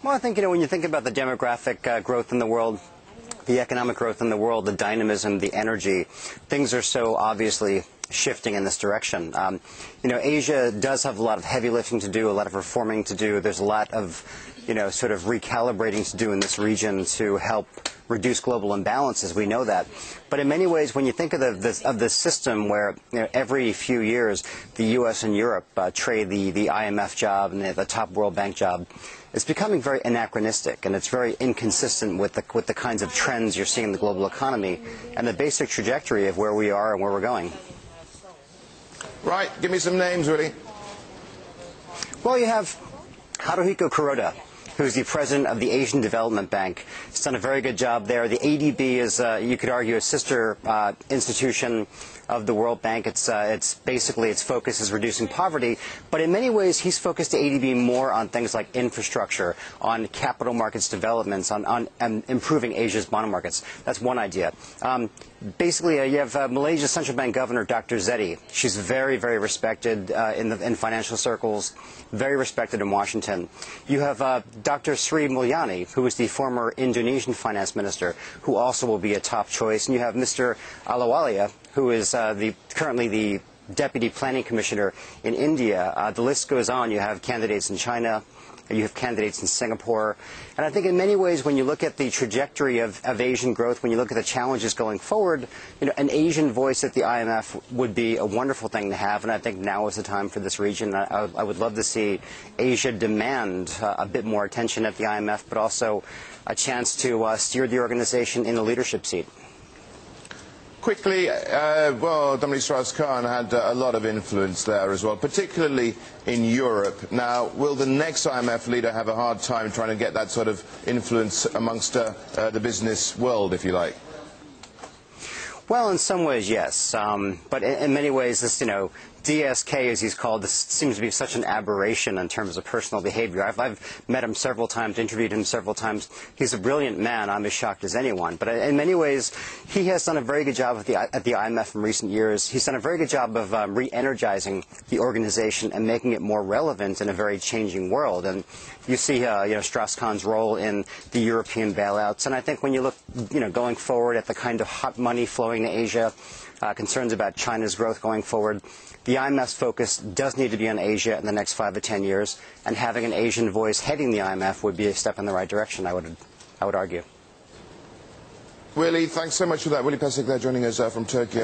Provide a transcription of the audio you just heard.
Well, I think, when you think about the demographic growth in the world, the economic growth in the world, the dynamism, the energy, things are so obviously shifting in this direction. Asia does have a lot of heavy lifting to do, a lot of reforming to do. There's a lot of, sort of recalibrating to do in this region to help reduce global imbalances. We know that. But in many ways, when you think of this system where every few years the U.S. and Europe trade the IMF job and the top World Bank job, it's becoming very anachronistic, and it's very inconsistent with the kinds of trends you're seeing in the global economy and the basic trajectory of where we are and where we're going. Right. Give me some names, Willie. Well, you have Haruhiko Kuroda, who's the president of the Asian Development Bank. He's done a very good job there. The ADB is, you could argue, a sister institution of the World Bank. It's basically, its focus is reducing poverty, but in many ways he's focused the ADB more on things like infrastructure, on capital markets developments, on improving Asia's bond markets. That's one idea. Basically, you have Malaysia's central bank governor, Dr. Zeti. She's very, very respected in financial circles, very respected in Washington. You have Dr. Sri Mulyani, who is the former Indonesian finance minister, who also will be a top choice. And you have Mr. Ahluwalia, who is currently the deputy planning commissioner in India. The list goes on. You have candidates in China. You have candidates in Singapore. And I think in many ways, when you look at the trajectory of Asian growth, when you look at the challenges going forward, an Asian voice at the IMF would be a wonderful thing to have. And I think now is the time for this region. I would love to see Asia demand a bit more attention at the IMF, but also a chance to steer the organization in a leadership seat. Quickly, well, Dominique Strauss-Kahn had a lot of influence there as well, particularly in Europe. Now, will the next IMF leader have a hard time trying to get that sort of influence amongst the business world, if you like? Well, in some ways, yes. But in many ways, this, DSK, as he's called, this seems to be such an aberration in terms of personal behavior. I've met him several times, interviewed him several times. He's a brilliant man. I'm as shocked as anyone. But in many ways, he has done a very good job at the IMF in recent years. He's done a very good job of re-energizing the organization and making it more relevant in a very changing world. And you see, Strauss-Kahn's role in the European bailouts. And I think when you look, going forward at the kind of hot money flowing to Asia, concerns about China's growth going forward, the IMF's focus does need to be on Asia in the next 5 to 10 years, and having an Asian voice heading the IMF would be a step in the right direction, I would argue. Willie, thanks so much for that. Willie Pesek there joining us from Turkey.